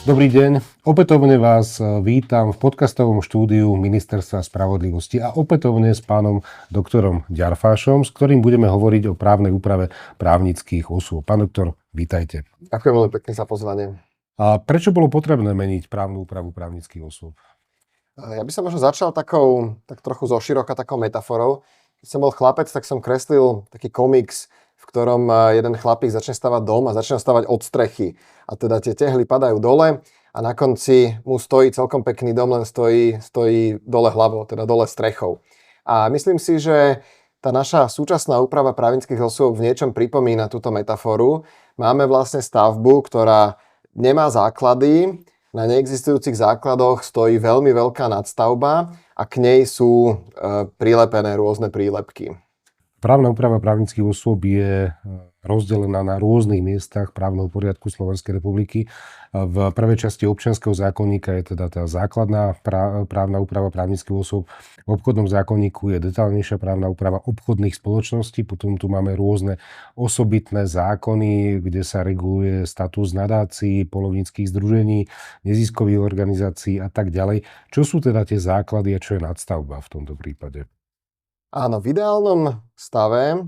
Dobrý deň, opätovne vás vítam v podcastovom štúdiu Ministerstva spravodlivosti a opätovne s pánom doktorom Ďarfášom, s ktorým budeme hovoriť o právnej úprave právnických osôb. Pán doktor, vítajte. Ďakujem veľmi pekne za pozvanie. A prečo bolo potrebné meniť právnu úpravu právnických osôb? Ja by som možno začal tak trochu zoširoka takou metaforou. Keď som bol chlapec, tak som kreslil taký komiks, v ktorom jeden chlapík začne stavať dom a začne stavať od strechy. A teda tie tehly padajú dole a na konci mu stojí celkom pekný dom, len stojí dole hlavou, teda dole strechou. A myslím si, že tá naša súčasná úprava právnických osôb v niečom pripomína túto metaforu. Máme vlastne stavbu, ktorá nemá základy, na neexistujúcich základoch stojí veľmi veľká nadstavba a k nej sú prilepené rôzne prílepky. Právna úprava právnických osôb je rozdelená na rôznych miestach právneho poriadku Slovenskej republiky. V prvej časti občianskeho zákonníka je teda tá základná právna úprava právnických osôb. V obchodnom zákonníku je detailnejšia právna úprava obchodných spoločností. Potom tu máme rôzne osobitné zákony, kde sa reguluje status nadácií, polovníckych združení, neziskových organizácií a tak ďalej. Čo sú teda tie základy a čo je nadstavba v tomto prípade? Áno, v ideálnom stave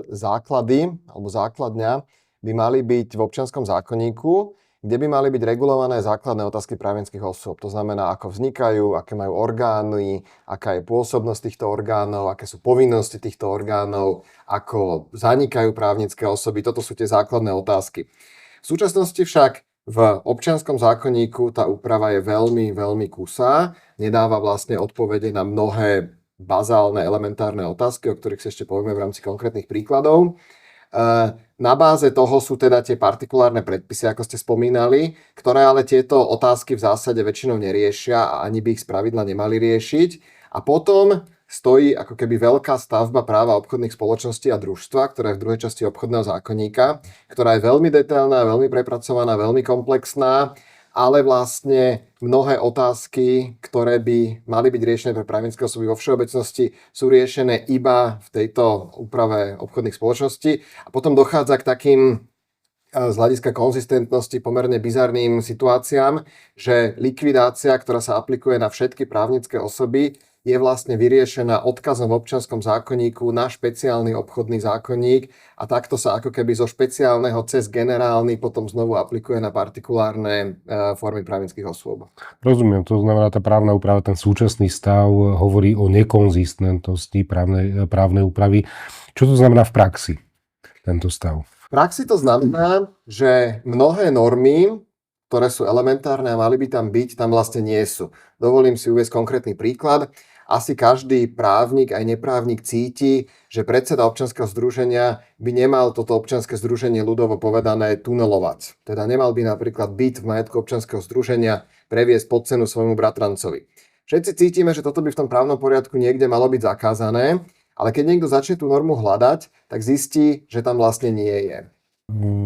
základy alebo základňa by mali byť v občianskom zákonníku, kde by mali byť regulované základné otázky právnických osôb. To znamená, ako vznikajú, aké majú orgány, aká je pôsobnosť týchto orgánov, aké sú povinnosti týchto orgánov, ako zanikajú právnické osoby. Toto sú tie základné otázky. V súčasnosti však v občianskom zákonníku tá úprava je veľmi, veľmi kusá. Nedáva vlastne odpovede na mnohé bazálne, elementárne otázky, o ktorých si ešte povieme v rámci konkrétnych príkladov. Na báze toho sú teda tie partikulárne predpisy, ako ste spomínali, ktoré ale tieto otázky v zásade väčšinou neriešia a ani by ich spravidla nemali riešiť. A potom stojí ako keby veľká stavba práva obchodných spoločností a družstva, ktorá je v druhej časti obchodného zákonníka, ktorá je veľmi detailná, veľmi prepracovaná, veľmi komplexná, ale vlastne mnohé otázky, ktoré by mali byť riešené pre právnické osoby vo všeobecnosti, sú riešené iba v tejto úprave obchodných spoločností. A potom dochádza k takým z hľadiska konzistentnosti pomerne bizarným situáciám, že likvidácia, ktorá sa aplikuje na všetky právnické osoby, je vlastne vyriešená odkazom v občianskom zákonníku na špeciálny obchodný zákonník a takto sa ako keby zo špeciálneho cez generálny potom znovu aplikuje na partikulárne formy právnických osôb. Rozumiem, to znamená, tá právna úprava, ten súčasný stav hovorí o nekonzistentnosti právnej úpravy. Čo to znamená v praxi, tento stav? V praxi to znamená, že mnohé normy, ktoré sú elementárne a mali by tam byť, tam vlastne nie sú. Dovolím si uvieť konkrétny príklad. Asi každý právnik, aj neprávnik cíti, že predseda občianskeho združenia by nemal toto občianske združenie ľudovo povedané tunelovať. Teda nemal by napríklad byt v majetku občianskeho združenia previesť pod cenu svojmu bratrancovi. Všetci cítime, že toto by v tom právnom poriadku niekde malo byť zakázané, ale keď niekto začne tú normu hľadať, tak zistí, že tam vlastne nie je.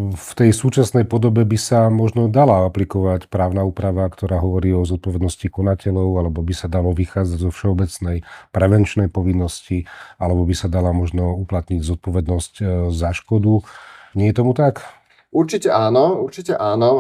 V tej súčasnej podobe by sa možno dala aplikovať právna úprava, ktorá hovorí o zodpovednosti konateľov, alebo by sa dalo vychádzať zo všeobecnej prevenčnej povinnosti, alebo by sa dala možno uplatniť zodpovednosť za škodu. Nie je tomu tak? Určite áno,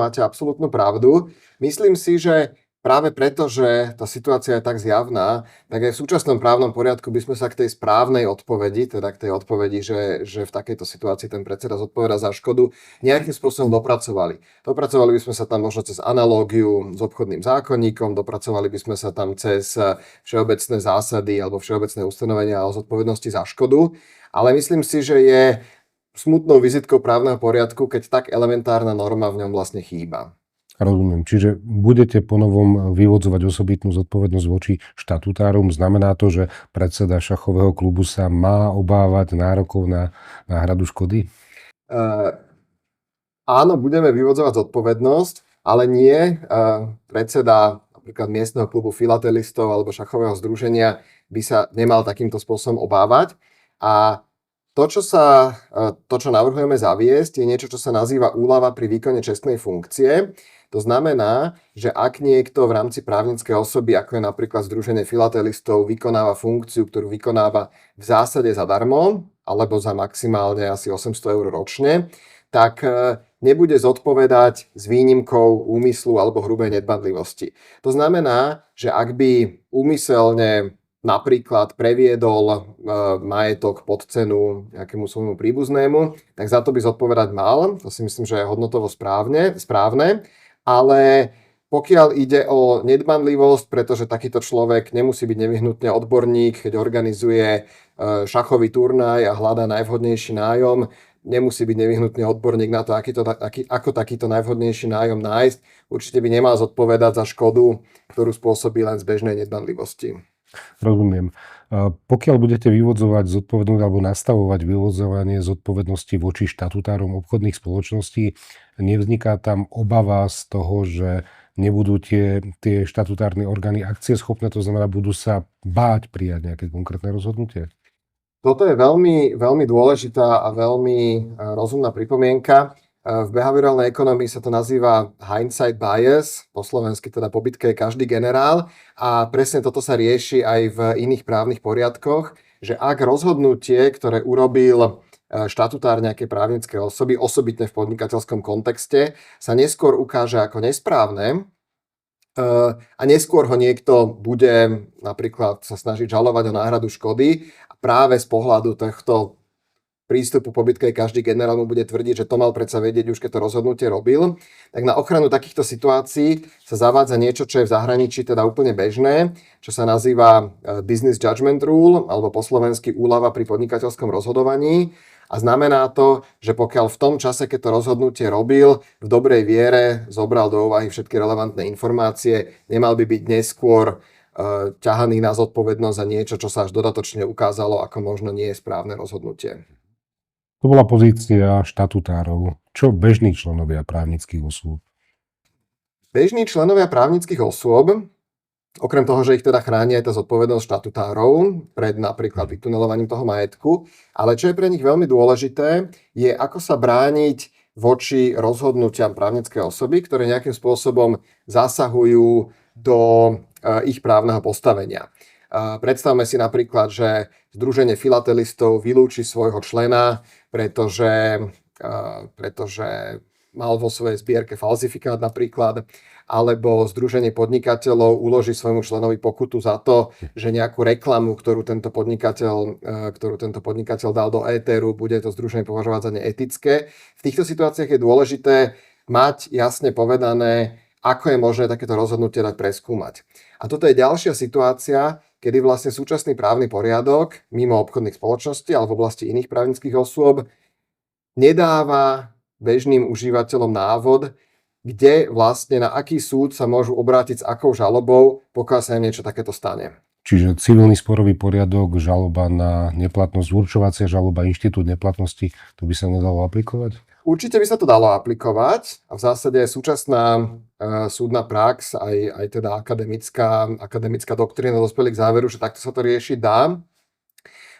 máte absolútnu pravdu. Myslím si, že práve preto, že tá situácia je tak zjavná, tak aj v súčasnom právnom poriadku by sme sa k tej správnej odpovedi, teda k tej odpovedi, že v takejto situácii ten predseda zodpovedá za škodu, nejakým spôsobom dopracovali. Dopracovali by sme sa tam možno cez analógiu s obchodným zákonníkom, dopracovali by sme sa tam cez všeobecné zásady alebo všeobecné ustanovenia o zodpovednosti za škodu, ale myslím si, že je smutnou vizitkou právneho poriadku, keď tak elementárna norma v ňom vlastne chýba. Rozumiem. Čiže budete ponovom vyvodzovať osobitnú zodpovednosť voči štatutárom. Znamená to, že predseda šachového klubu sa má obávať nárokov na náhradu škody? Áno, budeme vyvodzovať zodpovednosť, ale nie predseda napríklad miestneho klubu filatelistov alebo šachového združenia by sa nemal takýmto spôsobom obávať. A to, čo navrhujeme zaviesť, je niečo, čo sa nazýva úľava pri výkone čestnej funkcie. To znamená, že ak niekto v rámci právnickej osoby, ako je napríklad Združenie filatelistov, vykonáva funkciu, ktorú vykonáva v zásade zadarmo, alebo za maximálne asi 800 eur ročne, tak nebude zodpovedať s výnimkou úmyslu alebo hrubej nedbanlivosti. To znamená, že ak by úmyselne napríklad previedol majetok pod cenu nejakému svojmu príbuznému, tak za to by zodpovedať mal. To si myslím, že je hodnotovo správne. Ale pokiaľ ide o nedbanlivosť, pretože takýto človek nemusí byť nevyhnutne odborník, keď organizuje šachový turnaj a hľadá najvhodnejší nájom, nemusí byť nevyhnutne odborník na to, ako takýto najvhodnejší nájom nájsť. Určite by nemal zodpovedať za škodu, ktorú spôsobí len z bežnej nedbanlivosti. Rozumiem. Pokiaľ budete vyvodzovať zodpovednosť alebo nastavovať vyvodzovanie zodpovednosti voči štatutárom obchodných spoločností, nevzniká tam obava z toho, že nebudú tie štatutárne orgány akcieschopné, to znamená, budú sa báť prijať nejaké konkrétne rozhodnutie? Toto je veľmi, veľmi dôležitá a veľmi rozumná pripomienka. V behaviorálnej ekonomii sa to nazýva hindsight bias, po slovensky teda po bitke je každý generál, a presne toto sa rieši aj v iných právnych poriadkoch, že ak rozhodnutie, ktoré urobil štatutár nejakej právnickej osoby, osobitne v podnikateľskom kontexte, sa neskôr ukáže ako nesprávne, a neskôr ho niekto bude napríklad sa snažiť žalovať o náhradu škody a práve z pohľadu tohto prístupu po bitke každý generál mu bude tvrdiť, že to mal predsa vedieť už keď to rozhodnutie robil, tak na ochranu takýchto situácií sa zavádza niečo, čo je v zahraničí teda úplne bežné, čo sa nazýva business judgment rule, alebo po slovensky úľava pri podnikateľskom rozhodovaní. A znamená to, že pokiaľ v tom čase, keď to rozhodnutie robil, v dobrej viere zobral do úvahy všetky relevantné informácie, nemal by byť neskôr ťahaný na zodpovednosť za niečo, čo sa až dodatočne ukázalo, ako možno nie je správne rozhodnutie. To bola pozícia štatutárov. Čo bežní členovia právnických osôb? Bežní členovia právnických osôb, okrem toho, že ich teda chráni aj tá zodpovednosť štatutárov pred napríklad vytunelovaním toho majetku, ale čo je pre nich veľmi dôležité, je ako sa brániť voči rozhodnutiam právnickej osoby, ktoré nejakým spôsobom zasahujú do ich právneho postavenia. Predstavme si napríklad, že Združenie filatelistov vylúči svojho člena, pretože mal vo svojej zbierke falzifikát napríklad, alebo Združenie podnikateľov uloží svojmu členovi pokutu za to, že nejakú reklamu, ktorú tento podnikateľ dal do éteru, bude to združenie považovať za neetické. V týchto situáciách je dôležité mať jasne povedané, ako je možné takéto rozhodnutie dať preskúmať. A toto je ďalšia situácia, kedy vlastne súčasný právny poriadok mimo obchodných spoločností alebo v oblasti iných právnických osôb nedáva bežným užívateľom návod, kde vlastne na aký súd sa môžu obrátiť s akou žalobou, pokiaľ sa im niečo takéto stane. Čiže civilný sporový poriadok, žaloba na neplatnosť, určovacia žaloba, inštitút neplatnosti, to by sa nedalo aplikovať? Určite by sa to dalo aplikovať a v zásade súčasná súdna prax, aj teda akademická doktrína dospeli k záveru, že takto sa to riešiť dá.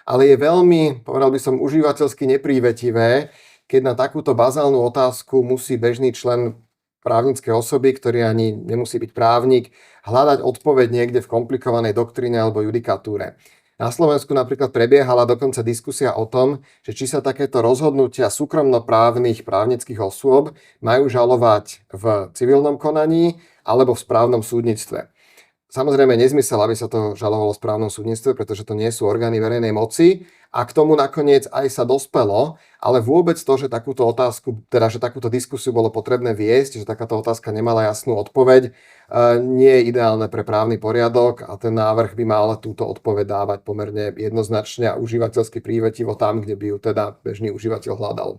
Ale je veľmi, povedal by som, užívateľsky neprívětivé, keď na takúto bazálnu otázku musí bežný člen právnickej osoby, ktorý ani nemusí byť právnik, hľadať odpoveď niekde v komplikovanej doktríne alebo judikatúre. Na Slovensku napríklad prebiehala dokonca diskusia o tom, že či sa takéto rozhodnutia súkromnoprávnych právnických osôb majú žalovať v civilnom konaní alebo v správnom súdnictve. Samozrejme nezmysel, aby sa to žalovalo v správnom súdnictve, pretože to nie sú orgány verejnej moci a k tomu nakoniec aj sa dospelo, ale vôbec to, že takúto otázku, teda že takúto diskusiu bolo potrebné viesť, že takáto otázka nemala jasnú odpoveď, nie je ideálne pre právny poriadok a ten návrh by mal túto odpoveď dávať pomerne jednoznačne a užívateľsky prívetivo tam, kde by ju teda bežný užívateľ hľadal.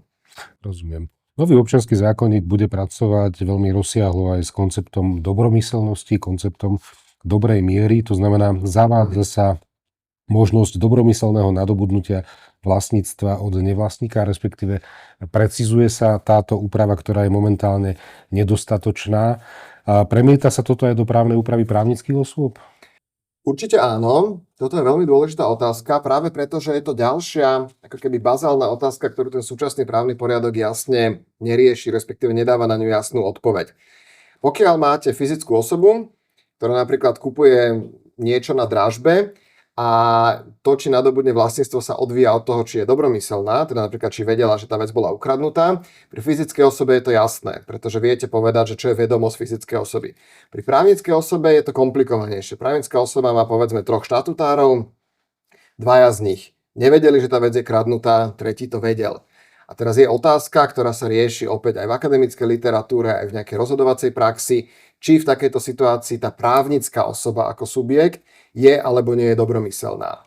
Rozumiem. Nový občiansky zákonník bude pracovať veľmi rozsiahlo aj s konceptom dobromyselnosti, konceptom dobrej miery, to znamená, zavádza sa možnosť dobromyselného nadobudnutia vlastníctva od nevlastníka, respektíve precizuje sa táto úprava, ktorá je momentálne nedostatočná. Premieta sa toto aj do právnej úpravy právnických osôb? Určite áno. Toto je veľmi dôležitá otázka, práve preto, že je to ďalšia, ako keby bazálna otázka, ktorú ten súčasný právny poriadok jasne nerieši, respektíve nedáva na ňu jasnú odpoveď. Pokiaľ máte fyzickú osobu, ktorá napríklad kupuje niečo na dražbe a to, či nadobudne vlastníctvo, sa odvíja od toho, či je dobromyselná, teda napríklad, či vedela, že tá vec bola ukradnutá. Pri fyzickej osobe je to jasné, pretože viete povedať, že čo je vedomosť fyzickej osoby. Pri právnickej osobe je to komplikovanejšie. Právnická osoba má povedzme 3 štatutárov, 2 z nich nevedeli, že tá vec je kradnutá, tretí to vedel. A teraz je otázka, ktorá sa rieši opäť aj v akademickej literatúre, aj v nejakej rozhodovacej praxi, či v takejto situácii tá právnická osoba ako subjekt je alebo nie je dobromyselná.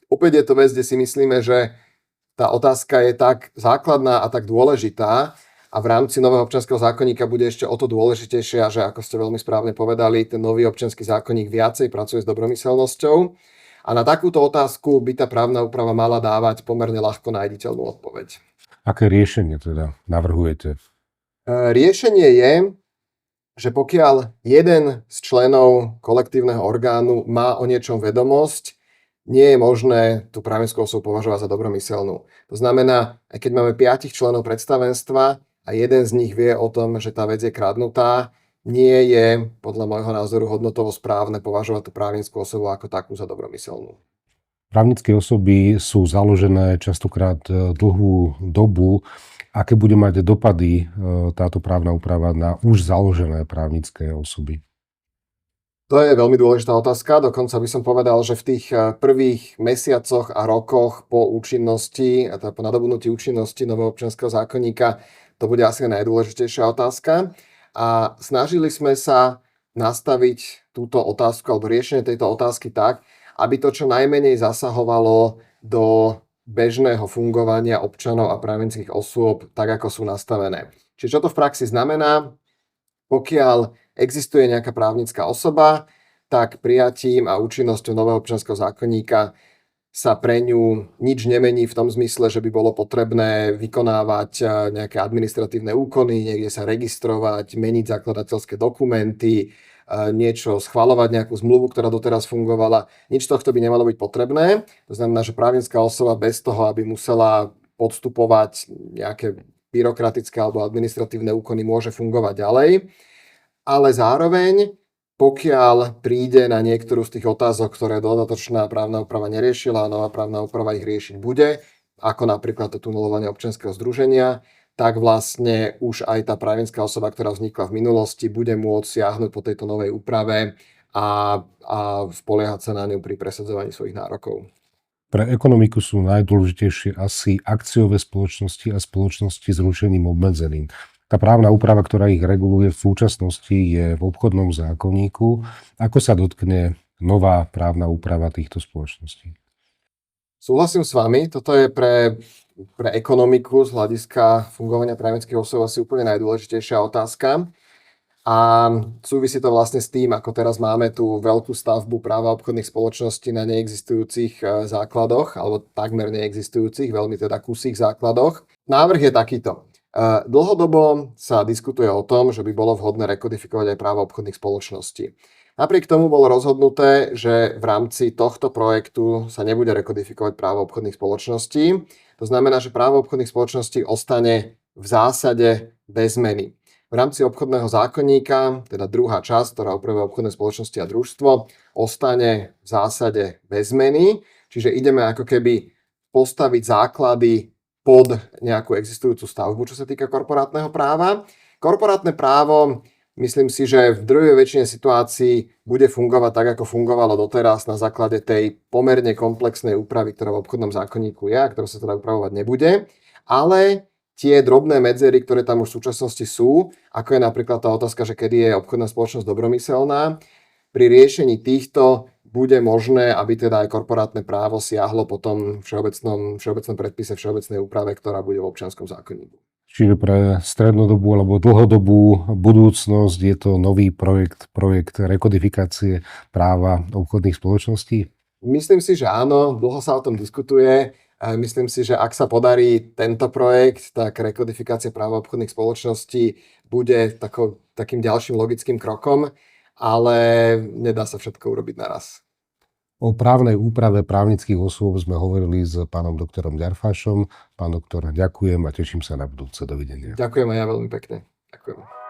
Opäť je to vec, kde si myslíme, že tá otázka je tak základná a tak dôležitá a v rámci nového občianskeho zákonníka bude ešte o to dôležitejšia, že ako ste veľmi správne povedali, ten nový občiansky zákonník viacej pracuje s dobromyselnosťou a na takúto otázku by tá právna úprava mala dávať pomerne ľahko nájditeľnú odpoveď. Aké riešenie teda navrhujete? Riešenie je, že pokiaľ jeden z členov kolektívneho orgánu má o niečom vedomosť, nie je možné tú právnickú osobu považovať za dobromyselnú. To znamená, aj keď máme 5 členov predstavenstva a jeden z nich vie o tom, že tá vec je kradnutá, nie je podľa môjho názoru hodnotovo správne považovať tú právnickú osobu ako takú za dobromyselnú. Právnické osoby sú založené častokrát dlhú dobu. Aké bude mať dopady táto právna úprava na už založené právnické osoby? To je veľmi dôležitá otázka. Dokonca by som povedal, že v tých prvých mesiacoch a rokoch po účinnosti, a teda po nadobudnutí účinnosti nového občianskeho zákonníka, to bude asi najdôležitejšia otázka. A snažili sme sa nastaviť túto otázku alebo riešenie tejto otázky tak, aby to čo najmenej zasahovalo do bežného fungovania občanov a právnických osôb tak, ako sú nastavené. Čiže čo to v praxi znamená? Pokiaľ existuje nejaká právnická osoba, tak prijatím a účinnosťou nového občianskeho zákonníka sa pre ňu nič nemení v tom zmysle, že by bolo potrebné vykonávať nejaké administratívne úkony, niekde sa registrovať, meniť zakladateľské dokumenty, niečo schvaľovať, nejakú zmluvu, ktorá doteraz fungovala. Nič tohto by nemalo byť potrebné. To znamená, že právnická osoba bez toho, aby musela podstupovať nejaké byrokratické alebo administratívne úkony, môže fungovať ďalej. Ale zároveň, pokiaľ príde na niektorú z tých otázok, ktoré dodatočná právna úprava neriešila a nová právna úprava ich riešiť bude, ako napríklad to tunelovanie občianskeho združenia, tak vlastne už aj tá právnická osoba, ktorá vznikla v minulosti, bude môcť siahnuť po tejto novej úprave a spoliehať sa na ňu pri presadzovaní svojich nárokov. Pre ekonomiku sú najdôležitejšie asi akciové spoločnosti a spoločnosti s ručením obmedzeným. Tá právna úprava, ktorá ich reguluje v súčasnosti, je v obchodnom zákonníku. Ako sa dotkne nová právna úprava týchto spoločností? Súhlasím s vami, toto je pre ekonomiku z hľadiska fungovania právnických osôb asi úplne najdôležitejšia otázka. A súvisí to vlastne s tým, ako teraz máme tú veľkú stavbu práva obchodných spoločností na neexistujúcich základoch, alebo takmer neexistujúcich, veľmi teda kusých základoch. Návrh je takýto. Dlhodobo sa diskutuje o tom, že by bolo vhodné rekodifikovať aj právo obchodných spoločností. Napriek tomu bolo rozhodnuté, že v rámci tohto projektu sa nebude rekodifikovať právo obchodných spoločností. To znamená, že právo obchodných spoločností ostane v zásade bez zmeny. V rámci obchodného zákonníka, teda druhá časť, ktorá upravuje obchodné spoločnosti a družstvo, ostane v zásade bez zmeny. Čiže ideme ako keby postaviť základy pod nejakú existujúcu stavbu, čo sa týka korporátneho práva. Korporátne právo, myslím si, že v druhej väčšine situácií bude fungovať tak, ako fungovalo doteraz na základe tej pomerne komplexnej úpravy, ktorá v obchodnom zákonníku je a ktorá sa teda upravovať nebude. Ale tie drobné medzery, ktoré tam už v súčasnosti sú, ako je napríklad tá otázka, že kedy je obchodná spoločnosť dobromyselná, pri riešení týchto bude možné, aby teda aj korporátne právo siahlo po tom všeobecnom predpise, všeobecnej úprave, ktorá bude v občianskom zákonníku. Čiže pre strednodobú alebo dlhodobú budúcnosť je to nový projekt rekodifikácie práva obchodných spoločností? Myslím si, že áno, dlho sa o tom diskutuje. Myslím si, že ak sa podarí tento projekt, tak rekodifikácia práva obchodných spoločností bude takým ďalším logickým krokom, ale nedá sa všetko urobiť naraz. O právnej úprave právnických osôb sme hovorili s pánom doktorom Ďarfášom. Pán doktor, ďakujem a teším sa na budúce. Dovidenia. Ďakujem aj ja veľmi pekne. Ďakujem.